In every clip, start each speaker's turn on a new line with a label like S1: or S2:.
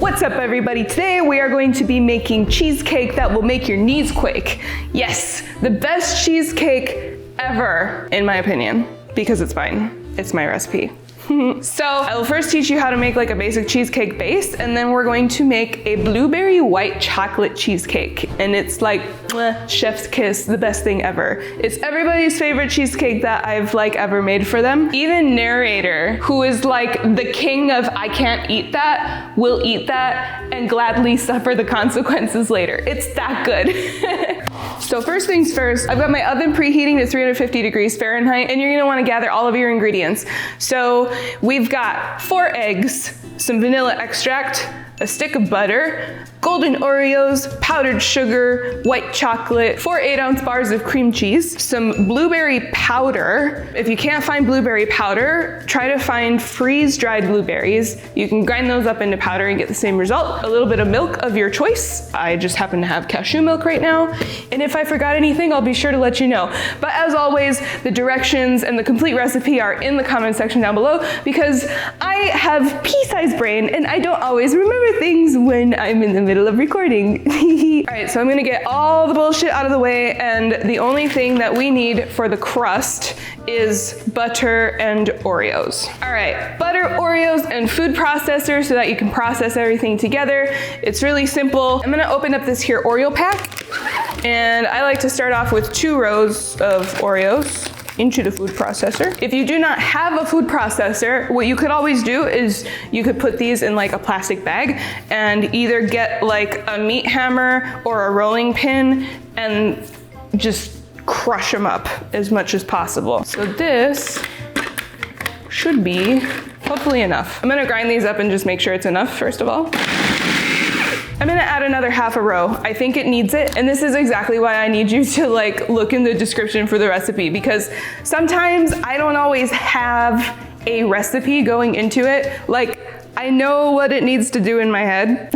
S1: What's up, everybody? Today we are going to be making cheesecake that will make your knees quake. Yes, the best cheesecake ever, in my opinion, because it's mine. It's my recipe. So I will first teach you how to make like a basic cheesecake base, and then we're going to make a blueberry white chocolate cheesecake. And it's like, chef's kiss, the best thing ever. It's everybody's favorite cheesecake that I've like ever made for them. Even narrator, who is like the king of I can't eat that, will eat that and gladly suffer the consequences later. It's that good. So first things first, I've got my oven preheating to 350 degrees Fahrenheit, and you're gonna wanna gather all of your ingredients. So we've got 4 eggs, some vanilla extract, a stick of butter, Golden Oreos, powdered sugar, white chocolate, 4 8-ounce bars of cream cheese, some blueberry powder. If you can't find blueberry powder, try to find freeze-dried blueberries. You can grind those up into powder and get the same result. A little bit of milk of your choice. I just happen to have cashew milk right now. And if I forgot anything, I'll be sure to let you know. But as always, the directions and the complete recipe are in the comment section down below, because I have pea-sized brain and I don't always remember things when I'm in the middle of recording. All right, so I'm gonna get all the bullshit out of the way, and the only thing that we need for the crust is butter and Oreos. All right, butter, Oreos, and food processor so that you can process everything together. It's really simple. I'm gonna open up this here Oreo pack, and I like to start off with 2 rows of Oreos into the food processor. If you do not have a food processor, what you could always do is you could put these in like a plastic bag and either get like a meat hammer or a rolling pin and just crush them up as much as possible. So this should be hopefully enough. I'm gonna grind these up and just make sure it's enough first of all. I'm gonna add another half a row. I think it needs it. And this is exactly why I need you to like look in the description for the recipe, because sometimes I don't always have a recipe going into it. Like, I know what it needs to do in my head.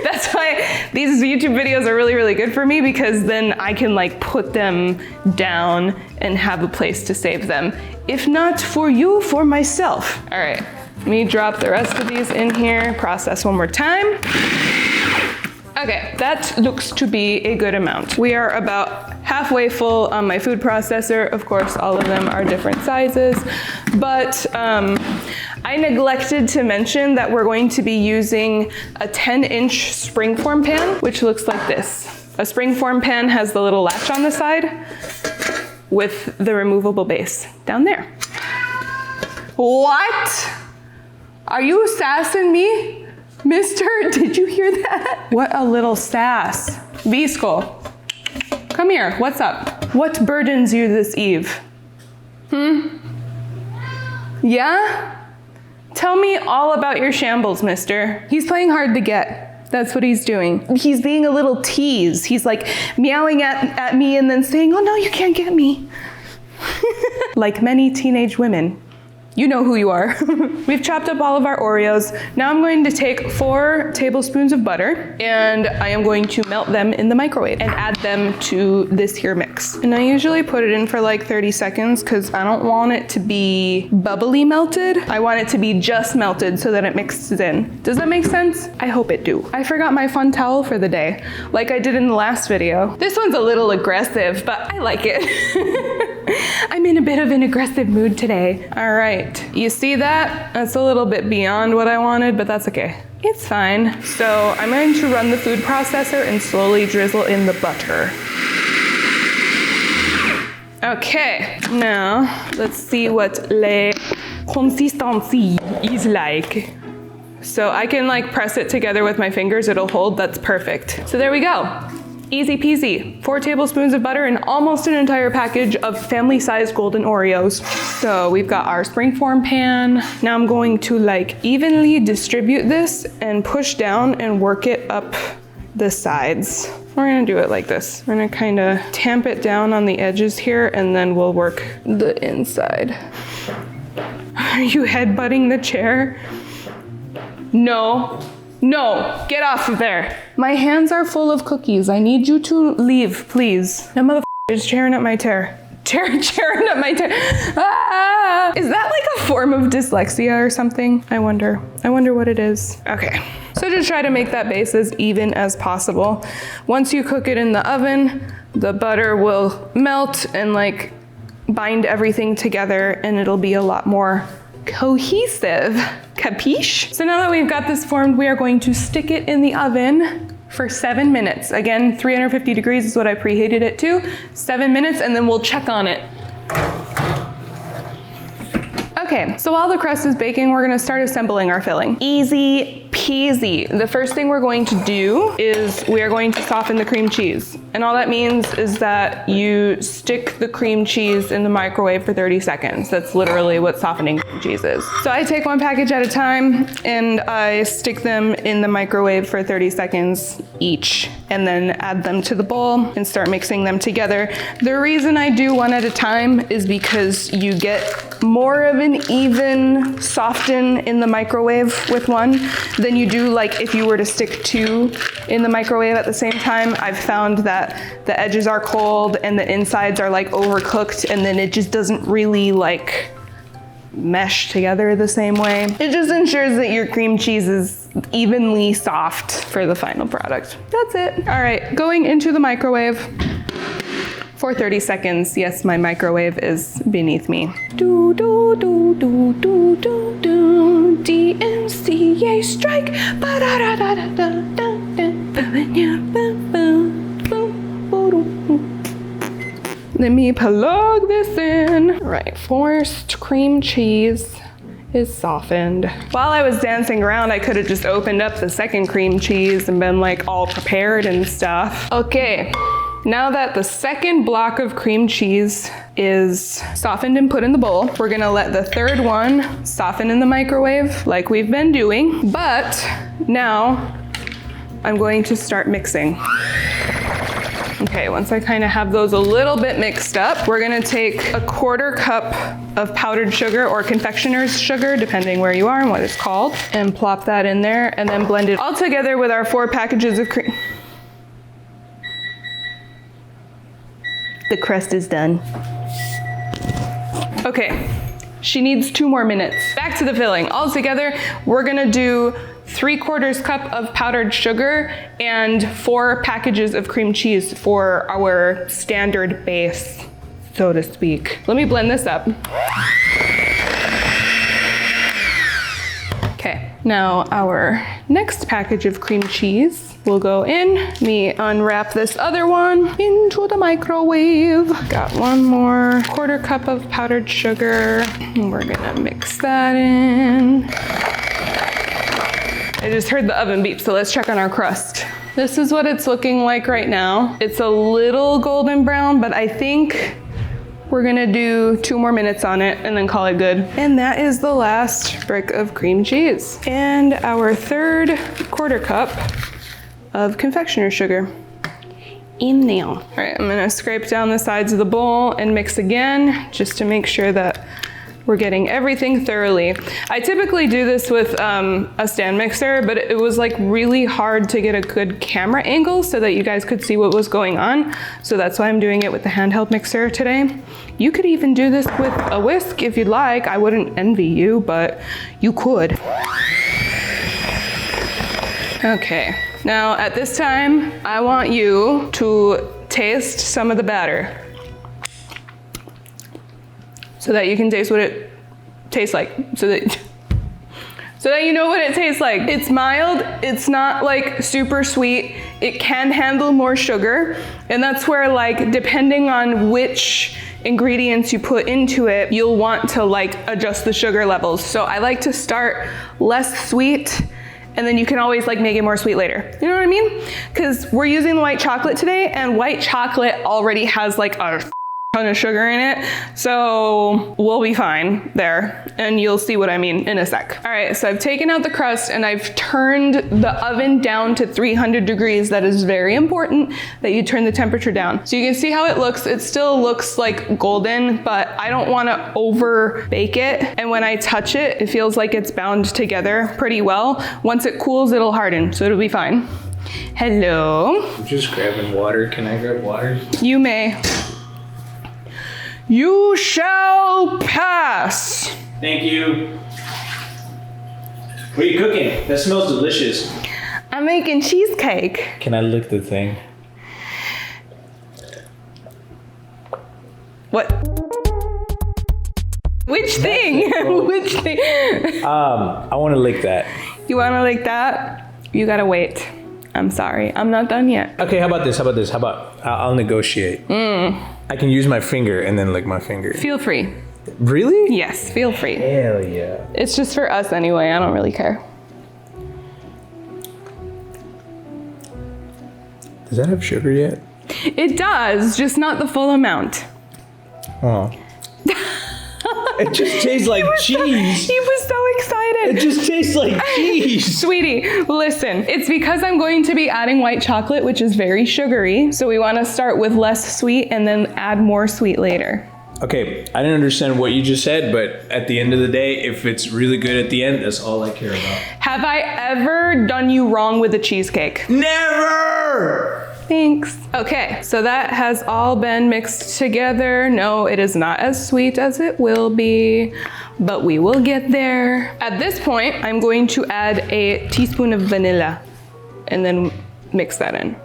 S1: That's why these YouTube videos are really, really good for me, because then I can like put them down and have a place to save them. If not for you, for myself. All right. Let me drop the rest of these in here, process one more time. Okay, that looks to be a good amount. We are about halfway full on my food processor. Of course, all of them are different sizes, but I neglected to mention that we're going to be using a 10-inch springform pan, which looks like this. A springform pan has the little latch on the side with the removable base down there. What? Are you sassing me? Mister, did you hear that? What a little sass. Visco, come here, what's up? What burdens you this eve? Yeah? Tell me all about your shambles, mister. He's playing hard to get. That's what he's doing. He's being a little tease. He's like meowing at me and then saying, oh no, you can't get me. Like many teenage women. You know who you are. We've chopped up all of our Oreos. Now I'm going to take 4 tablespoons of butter, and I am going to melt them in the microwave and add them to this here mix. And I usually put it in for like 30 seconds because I don't want it to be bubbly melted. I want it to be just melted so that it mixes in. Does that make sense? I hope it do. I forgot my fun towel for the day, like I did in the last video. This one's a little aggressive, but I like it. I'm in a bit of an aggressive mood today. All right, you see that? That's a little bit beyond what I wanted, but that's okay. It's fine. So I'm going to run the food processor and slowly drizzle in the butter. Okay, now let's see what la consistency is like. So I can like press it together with my fingers, it'll hold, that's perfect. So there we go. Easy peasy. 4 tablespoons of butter and almost an entire package of family-sized Golden Oreos. So we've got our springform pan. Now I'm going to like evenly distribute this and push down and work it up the sides. We're gonna do it like this. We're gonna kind of tamp it down on the edges here, and then we'll work the inside. Are you headbutting the chair? No. No, get off of there. My hands are full of cookies. I need you to leave, please. That motherfucker is tearing up my chair. tearing up my ah! Is that like a form of dyslexia or something? I wonder what it is. Okay, so just try to make that base as even as possible. Once you cook it in the oven, the butter will melt and like bind everything together, and it'll be a lot more cohesive. Capiche? So now that we've got this formed, we are going to stick it in the oven for 7 minutes. Again, 350 degrees is what I preheated it to. 7 minutes, and then we'll check on it. Okay, so while the crust is baking, we're gonna start assembling our filling. Easy peasy. The first thing we're going to do is we are going to soften the cream cheese. And all that means is that you stick the cream cheese in the microwave for 30 seconds. That's literally what softening cream cheese is. So I take one package at a time and I stick them in the microwave for 30 seconds each, and then add them to the bowl and start mixing them together. The reason I do one at a time is because you get more of an even soften in the microwave with one than you do like if you were to stick two in the microwave at the same time. I've found that the edges are cold and the insides are like overcooked, and then it just doesn't really like mesh together the same way. It just ensures that your cream cheese is evenly soft for the final product. That's it. All right, going into the microwave for 30 seconds. Yes, my microwave is beneath me. Do, do, do, do, do, do, do. DMCA strike. Let me plug this in. All right, forced cream cheese is softened. While I was dancing around, I could have just opened up the second cream cheese and been like all prepared and stuff. Okay. Now that the second block of cream cheese is softened and put in the bowl, we're gonna let the third one soften in the microwave like we've been doing. But now I'm going to start mixing. Okay, once I kind of have those a little bit mixed up, we're gonna take a 1/4 cup of powdered sugar or confectioners sugar, depending where you are and what it's called, and plop that in there and then blend it all together with our 4 packages of cream. The crust is done. Okay, she needs 2 more minutes. Back to the filling. All together, we're gonna do 3/4 cup of powdered sugar and 4 packages of cream cheese for our standard base, so to speak. Let me blend this up. Okay, now our next package of cream cheese will go in. Let me unwrap this other one into the microwave. Got 1 more 1/4 cup of powdered sugar. And we're gonna mix that in. I just heard the oven beep, so let's check on our crust. This is what it's looking like right now. It's a little golden brown, but I think we're gonna do 2 more minutes on it and then call it good. And that is the last brick of cream cheese. And our third 1/4 cup of confectioner sugar in there. All right, I'm gonna scrape down the sides of the bowl and mix again, just to make sure that we're getting everything thoroughly. I typically do this with a stand mixer, but it was like really hard to get a good camera angle so that you guys could see what was going on. So that's why I'm doing it with the handheld mixer today. You could even do this with a whisk if you'd like. I wouldn't envy you, but you could. Okay, now at this time, I want you to taste some of the batter so that you can taste what it tastes like, so that you know what it tastes like. It's mild, it's not like super sweet, it can handle more sugar, and that's where like depending on which ingredients you put into it, you'll want to like adjust the sugar levels. So I like to start less sweet, and then you can always like make it more sweet later. You know what I mean? Because we're using the white chocolate today, and white chocolate already has like a ton of sugar in it. So we'll be fine there, and you'll see what I mean in a sec. All right, so I've taken out the crust and I've turned the oven down to 300 degrees. That is very important that you turn the temperature down. So you can see how it looks. It still looks like golden, but I don't want to over bake it. And when I touch it, it feels like it's bound together pretty well. Once it cools, it'll harden, so it'll be fine. Hello.
S2: I'm just grabbing water. Can I grab water?
S1: You may. You shall pass.
S2: Thank you. What are you cooking? That smells delicious.
S1: I'm making cheesecake.
S2: Can I lick the thing?
S1: What? Which thing? Which thing?
S2: I want to lick that.
S1: You want to lick that? You gotta wait. I'm sorry. I'm not done yet.
S2: Okay, how about this? How about I'll negotiate. I can use my finger and then lick my finger.
S1: Feel free.
S2: Really?
S1: Yes, feel free.
S2: Hell yeah.
S1: It's just for us anyway. I don't really care.
S2: Does that have sugar yet?
S1: It does, just not the full amount.
S2: Oh. It just tastes like cheese.
S1: He was so excited.
S2: It just tastes like cheese.
S1: Sweetie, listen, it's because I'm going to be adding white chocolate, which is very sugary. So we want to start with less sweet and then add more sweet later.
S2: Okay, I didn't understand what you just said, but at the end of the day, if it's really good at the end, that's all I care about.
S1: Have I ever done you wrong with a cheesecake?
S2: Never!
S1: Thanks. Okay, so that has all been mixed together. No, it is not as sweet as it will be, but we will get there. At this point, I'm going to add a teaspoon of vanilla and then mix that in.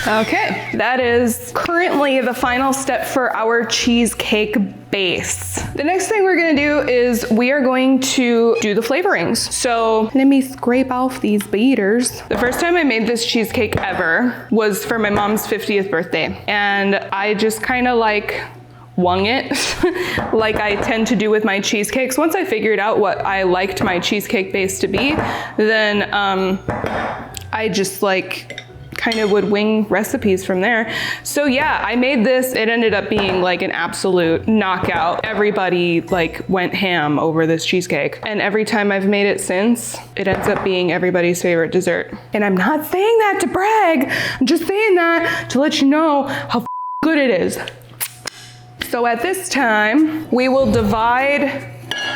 S1: Okay, that is currently the final step for our cheesecake base. The next thing we're gonna do is we are going to do the flavorings. So let me scrape off these beaters. The first time I made this cheesecake ever was for my mom's 50th birthday. And I just kind of like wung it like I tend to do with my cheesecakes. Once I figured out what I liked my cheesecake base to be, then I just like kind of would wing recipes from there. So yeah, I made this. It ended up being like an absolute knockout. Everybody like went ham over this cheesecake. And every time I've made it since, it ends up being everybody's favorite dessert. And I'm not saying that to brag. I'm just saying that to let you know how good it is. So at this time, we will divide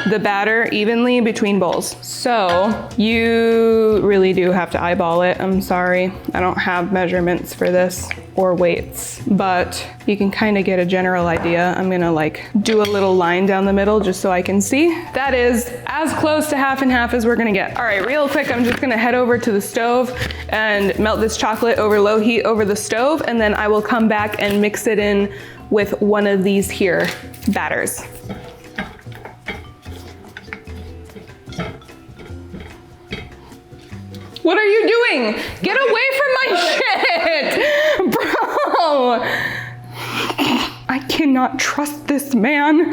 S1: the batter evenly between bowls. So you really do have to eyeball it. I'm sorry, I don't have measurements for this or weights, but you can kind of get a general idea. I'm gonna like do a little line down the middle just so I can see. That is as close to half and half as we're gonna get. All right, real quick, I'm just gonna head over to the stove and melt this chocolate over low heat over the stove, and then I will come back and mix it in with one of these here batters. What are you doing? Get away from my shit! Bro! I cannot trust this man.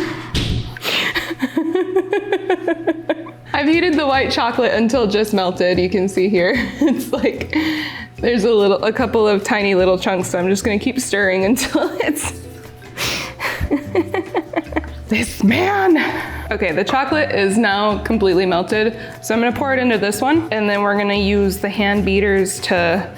S1: I've heated the white chocolate until just melted. You can see here. It's like, there's a couple of tiny little chunks, so I'm just gonna keep stirring until it's... This man! Okay, the chocolate is now completely melted, so I'm gonna pour it into this one, and then we're gonna use the hand beaters to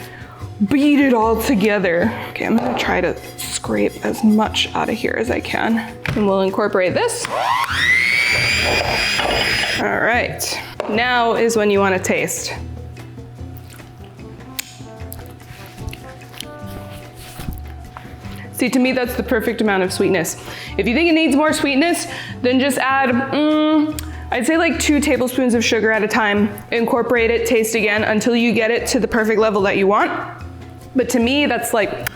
S1: beat it all together. Okay, I'm gonna try to scrape as much out of here as I can, and we'll incorporate this. All right, now is when you wanna taste. See, to me, that's the perfect amount of sweetness. If you think it needs more sweetness, then just add, I'd say like 2 tablespoons of sugar at a time. Incorporate it, taste again until you get it to the perfect level that you want. But to me, that's like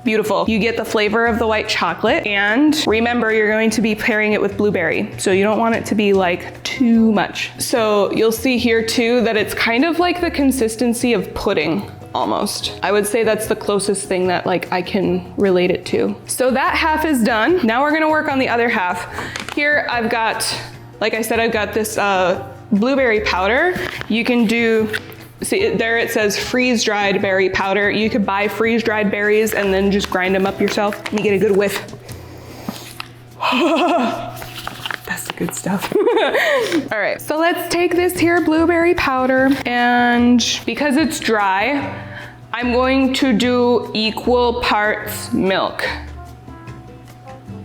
S1: beautiful. You get the flavor of the white chocolate, and remember, you're going to be pairing it with blueberry. So you don't want it to be like too much. So you'll see here too that it's kind of like the consistency of pudding. Almost. I would say that's the closest thing that like I can relate it to. So that half is done. Now we're gonna work on the other half. Here I've got, like I said, I've got this blueberry powder. You can do, see there it says freeze-dried berry powder. You could buy freeze-dried berries and then just grind them up yourself. Let me get a good whiff. That's the good stuff. All right, so let's take this here blueberry powder, and because it's dry, I'm going to do equal parts milk.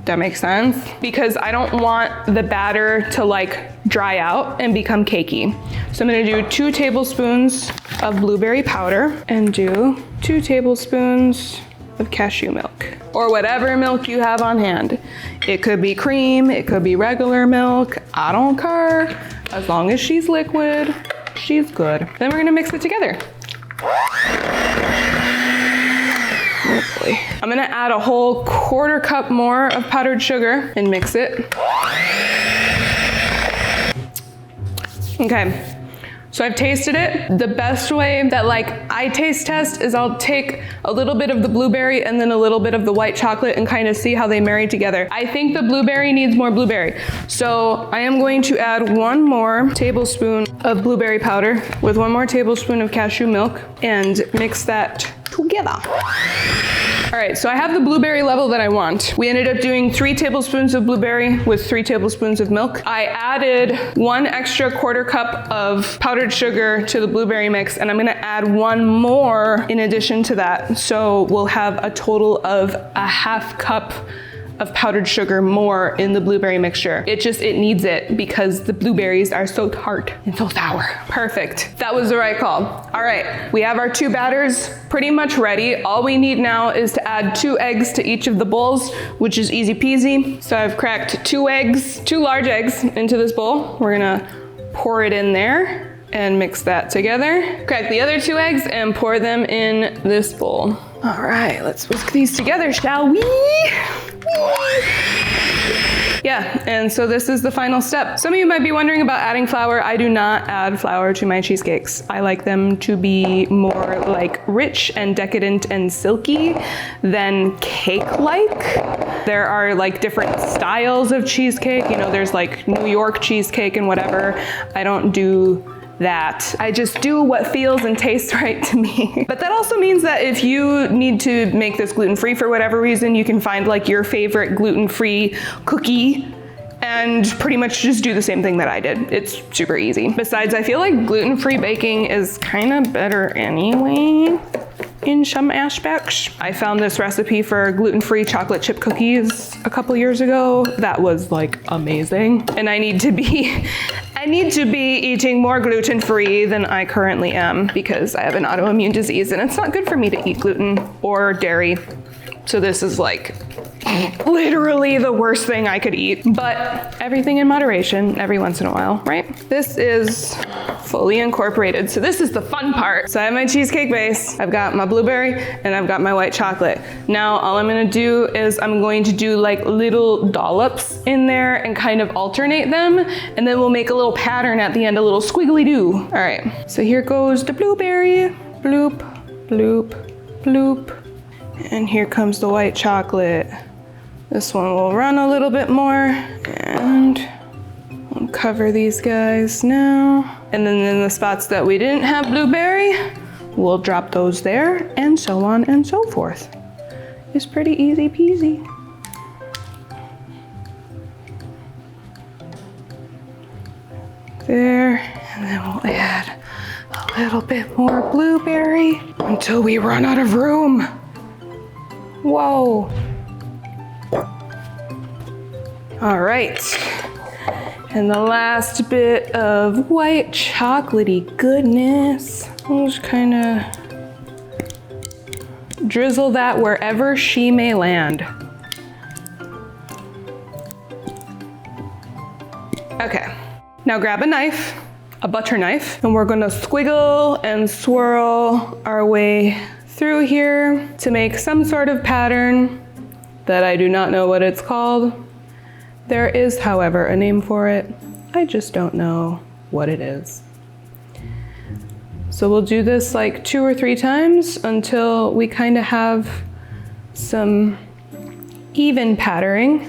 S1: That makes sense? Because I don't want the batter to like dry out and become cakey. So I'm gonna do 2 tablespoons of blueberry powder and do 2 tablespoons of cashew milk, or whatever milk you have on hand. It could be cream, it could be regular milk, I don't care. As long as she's liquid, she's good. Then we're gonna mix it together. Oh boy. I'm gonna add a whole 1/4 cup more of powdered sugar and mix it. Okay. So I've tasted it. The best way that I taste test is I'll take a little bit of the blueberry and then a little bit of the white chocolate and kind of see how they marry together. I think the blueberry needs more blueberry. So I am going to add 1 more tablespoon of blueberry powder with 1 more tablespoon of cashew milk and mix that together. All right, so I have the blueberry level that I want. We ended up doing 3 tablespoons of blueberry with 3 tablespoons of milk. I added 1 extra 1/4 cup of powdered sugar to the blueberry mix, and I'm gonna add 1 more in addition to that. So we'll have a total of a 1/2 cup of powdered sugar more in the blueberry mixture. It needs it because the blueberries are so tart and so sour. Perfect, that was the right call. All right, we have our 2 batters pretty much ready. All we need now is to add 2 eggs to each of the bowls, which is easy peasy. So I've cracked 2 eggs, 2 large eggs into this bowl. We're gonna pour it in there and mix that together. Crack the other 2 eggs and pour them in this bowl. All right, let's whisk these together, shall we? Yeah, and so this is the final step. Some of you might be wondering about adding flour. I do not add flour to my cheesecakes. I like them to be more rich and decadent and silky than cake-like. There are different styles of cheesecake. You know, there's New York cheesecake and whatever. I don't do that. I just do what feels and tastes right to me. But that also means that if you need to make this gluten-free for whatever reason, you can find your favorite gluten-free cookie and pretty much just do the same thing that I did. It's super easy. Besides, I feel like gluten-free baking is kind of better anyway in some aspects. I found this recipe for gluten-free chocolate chip cookies a couple years ago. That was amazing. And I need to be eating more gluten-free than I currently am because I have an autoimmune disease and it's not good for me to eat gluten or dairy. So this is literally the worst thing I could eat, but everything in moderation every once in a while, right? This is fully incorporated. So this is the fun part. So I have my cheesecake base, I've got my blueberry, and I've got my white chocolate. Now all I'm gonna do is I'm going to do little dollops in there and kind of alternate them, and then we'll make a little pattern at the end, a little squiggly do. All right, so here goes the blueberry, bloop, bloop, bloop. And here comes the white chocolate. This one will run a little bit more, and we'll cover these guys now. And then in the spots that we didn't have blueberry, we'll drop those there, and so on and so forth. It's pretty easy peasy. There, and then we'll add a little bit more blueberry until we run out of room. Whoa. All right. And the last bit of white chocolatey goodness. I'll just kind of drizzle that wherever she may land. Okay. Now grab a knife, a butter knife, and we're gonna squiggle and swirl our way through here to make some sort of pattern that I do not know what it's called. There is, however, a name for it. I just don't know what it is. So we'll do this 2 or 3 times until we kind of have some even patterning,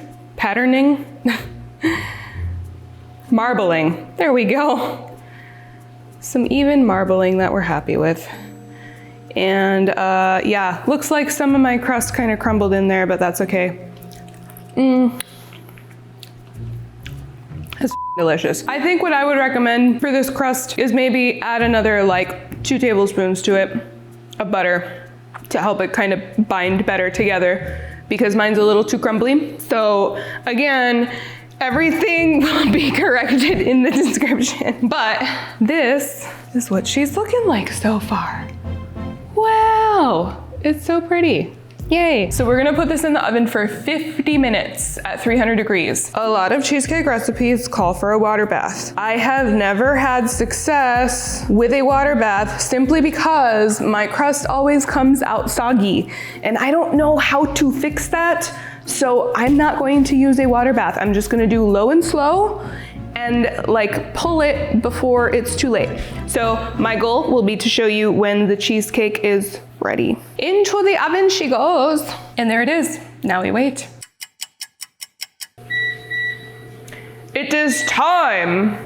S1: marbling, there we go. Some even marbling that we're happy with. And yeah, looks like some of my crust kind of crumbled in there, but that's okay. It's delicious. I think what I would recommend for this crust is maybe add another 2 tablespoons to it of butter to help it kind of bind better together because mine's a little too crumbly. So again, everything will be corrected in the description. But this is what she's looking like so far. Wow, it's so pretty. Yay. So we're gonna put this in the oven for 50 minutes at 300 degrees. A lot of cheesecake recipes call for a water bath. I have never had success with a water bath simply because my crust always comes out soggy and I don't know how to fix that. So I'm not going to use a water bath. I'm just gonna do low and slow and like pull it before it's too late. So my goal will be to show you when the cheesecake is ready. Into the oven she goes. And there it is. Now we wait. It is time.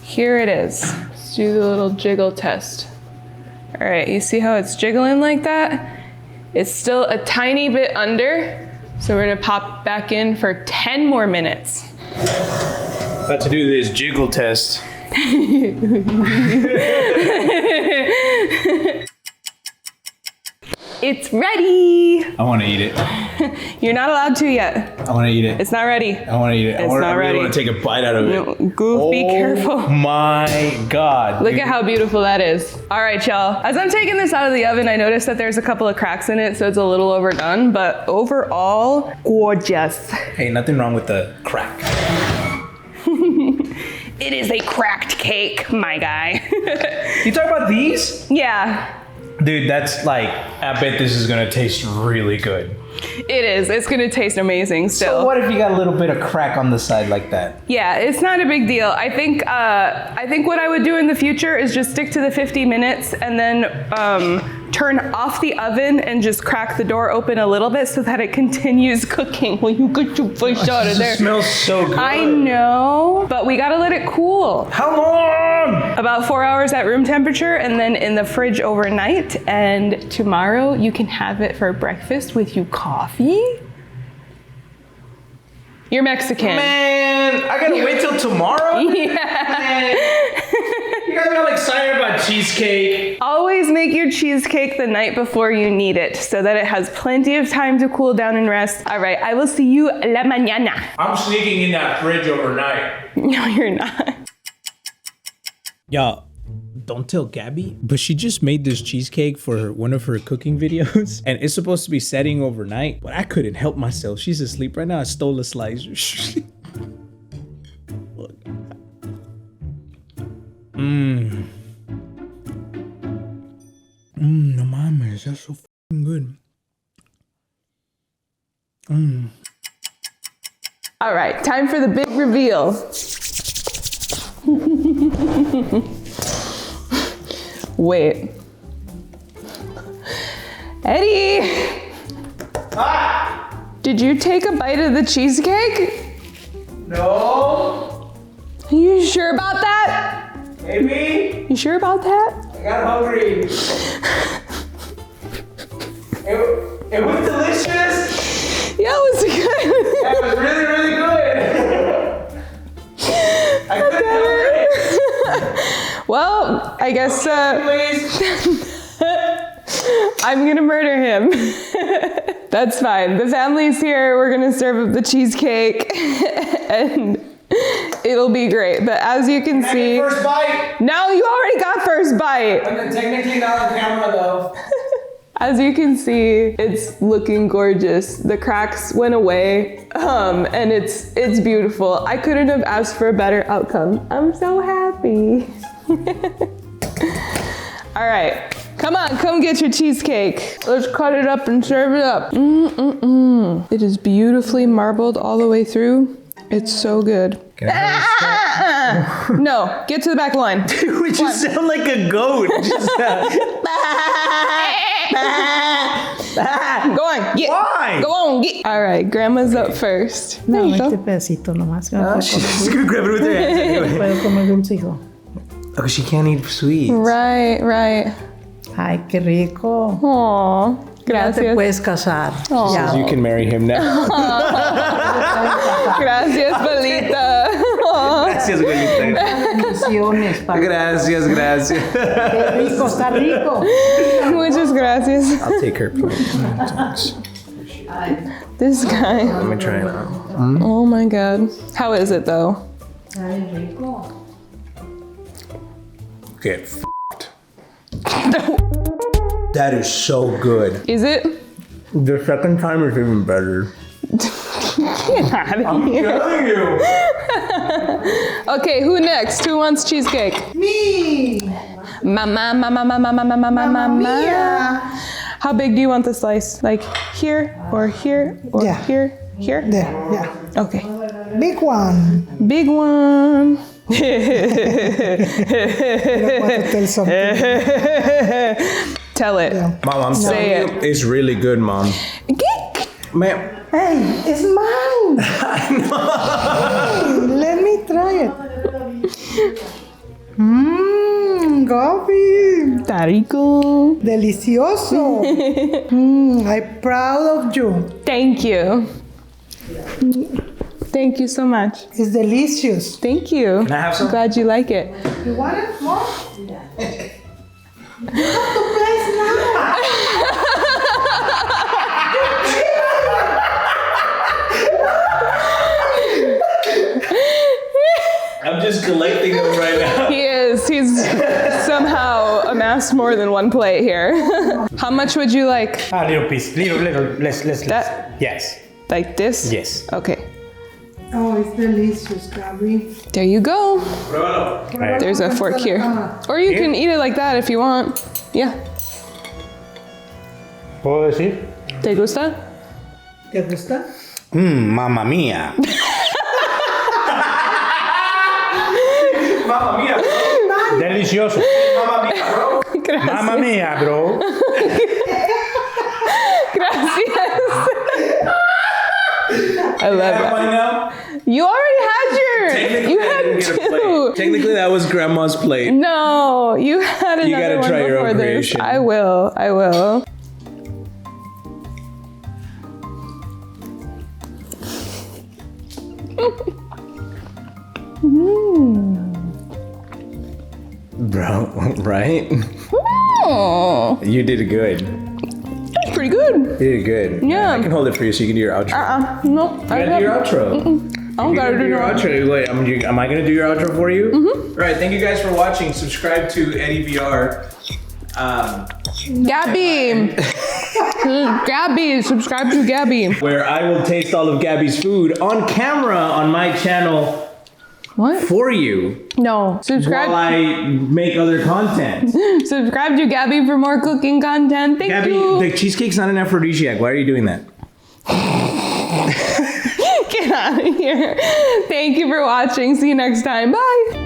S1: Here it is. Let's do the little jiggle test. All right, you see how it's jiggling like that? It's still a tiny bit under. So we're gonna pop back in for 10 more minutes.
S2: About to do this jiggle test.
S1: It's ready.
S2: I want to eat it.
S1: You're not allowed to yet.
S2: I want to eat it.
S1: It's not ready.
S2: I want to eat it.
S1: It's not
S2: I really
S1: ready.
S2: want to take a bite out of it.
S1: No, Goof, be careful.
S2: My God.
S1: Look at how beautiful that is. All right, y'all. As I'm taking this out of the oven, I noticed that there's a couple of cracks in it, so it's a little overdone, but overall, gorgeous.
S2: Hey, nothing wrong with the crack.
S1: It is a cracked cake, my guy.
S2: You talk about these?
S1: Yeah,
S2: Dude, that's like, I bet this is going to taste really good.
S1: it is. It's gonna taste amazing still.
S2: So what if you got a little bit of crack on the side like that?
S1: Yeah, it's not a big deal. I think what I would do in the future is just stick to the 50 minutes and then turn off the oven and just crack the door open a little bit so that it continues cooking when you get your fish out of there.
S2: It smells so good.
S1: I know, but we gotta let it cool.
S2: How long?
S1: About 4 hours at room temperature and then in the fridge overnight. And tomorrow you can have it for breakfast with your coffee. You're Mexican.
S2: Man, I gotta wait till tomorrow?
S1: Yeah.
S2: Man. You guys are all excited about cheesecake.
S1: Always make your cheesecake the night before you need it so that it has plenty of time to cool down and rest. All right, I will see you la mañana.
S2: I'm sneaking in that fridge overnight.
S1: No, you're not.
S2: Y'all, don't tell Gabby, but she just made this cheesecake for one of her cooking videos, and it's supposed to be setting overnight, but I couldn't help myself. She's asleep right now. I stole a slice. Look. No mames, that's so f***ing good.
S1: All right, time for the big reveal. Wait. Eddie!
S2: Ah!
S1: Did you take a bite of the cheesecake?
S2: No.
S1: Are you sure about that?
S2: Maybe.
S1: You sure about that?
S2: I got hungry. It was delicious.
S1: Yeah, it was good.
S2: It was really, really good. I couldn't help it.
S1: Well, I guess
S2: Please.
S1: I'm gonna murder him. That's fine. The family's here. We're gonna serve up the cheesecake and it'll be great. But as you can see,
S2: First bite.
S1: no, you already got first bite.
S2: I'm technically not on camera though.
S1: As you can see, it's looking gorgeous. The cracks went away, and it's beautiful. I couldn't have asked for a better outcome. I'm so happy. All right, come on, come get your cheesecake. Let's cut it up and serve it up. It is beautifully marbled all the way through. It's so good. No, get to the back line.
S2: We just sound like a goat.
S1: Go on, get.
S2: Why?
S1: Go on, get. All right, grandma's up first. There
S3: No,
S1: you go.
S3: este pedacito nomás. Que no
S2: She's gonna grab it with her hands anyway.
S3: puedo comer dulcico.
S2: Oh, she can't eat sweets.
S1: Right.
S3: Ay, qué rico.
S1: Aw,
S3: Ya te
S1: gracias.
S3: puedes casar. Ya.
S2: You can marry him now.
S1: Gracias, Belita. Aw.
S2: Gracias, güey.
S3: Bendiciones.
S2: Gracias.
S3: Qué rico, está rico.
S1: Muchas gracias.
S2: I'll take her plate.
S1: This guy.
S2: Let me try it out.
S1: Oh my god. How is it though?
S3: Ay, rico.
S2: Get f***ed. That is so good.
S1: Is it?
S2: The second time is even better.
S1: Get out of here.
S2: Telling you.
S1: Okay, who next? Who wants cheesecake?
S3: Me.
S1: Mama.
S3: Mia.
S1: How big do you want the slice? Like here or here or
S3: Yeah.
S1: here? Here?
S3: There, yeah.
S1: Okay.
S3: Big one.
S1: Big one.
S3: I want to tell something.
S1: Tell it.
S3: Yeah.
S2: Mom, I'm
S1: Say
S2: telling you, it's really good, Mom. Man,
S3: Hey, it's mine. Hey, let me try it. Gabby.
S1: Tarico.
S3: Delicioso. I'm proud of you.
S1: Thank you. Thank you so much.
S3: It's delicious.
S1: Thank you.
S2: Can I have some?
S1: I'm glad you like it.
S3: You want it more? You have to place now.
S2: I'm just collecting them right now.
S1: He is. He's somehow amassed more than one plate here. How much would you like?
S4: A little piece, little, less.
S1: That-
S4: Yes.
S1: Like this?
S4: Yes.
S1: Okay.
S3: Oh, it's delicious, Gabby.
S1: There you go.
S4: Right.
S1: There's a fork here. Or you can eat it like that if you want. Yeah.
S4: ¿Puedo decir?
S1: ¿Te gusta?
S3: ¿Te gusta?
S4: Mamma mia.
S2: Mamma mia, bro.
S4: Delicioso.
S2: Mamma mia, bro.
S1: Gracias.
S4: Mamma mia, bro.
S1: Gracias. I love
S2: Have
S1: that.
S2: mine now?
S1: You already had your.
S2: Technically,
S1: You
S2: I
S1: had
S2: didn't get a
S1: two.
S2: plate. Technically, that was Grandma's plate.
S1: No, you had another
S2: You gotta
S1: one
S2: try your
S1: before
S2: own
S1: this.
S2: creation.
S1: I will. I will.
S2: Bro, right?
S1: Oh,
S2: You did good.
S1: that's pretty good.
S2: You did good.
S1: Yeah.
S2: I can hold it for you so you can do your outro.
S1: No,
S2: You gotta do your outro.
S1: I don't gotta do
S2: your
S1: that.
S2: outro. Wait, am I gonna do your outro for you? Mm-hmm. All right, thank you guys for watching. Subscribe to Eddie VR.
S1: Gabby. Gabby, subscribe to Gabby.
S2: Where I will taste all of Gabby's food on camera on my channel
S1: What?
S2: for you
S1: No, subscribe.
S2: while I make other content.
S1: Subscribe to Gabby for more cooking content. Thank
S2: Gabby,
S1: you.
S2: the cheesecake's not an aphrodisiac. Why are you doing that?
S1: Get out of here. Thank you for watching. See you next time. Bye.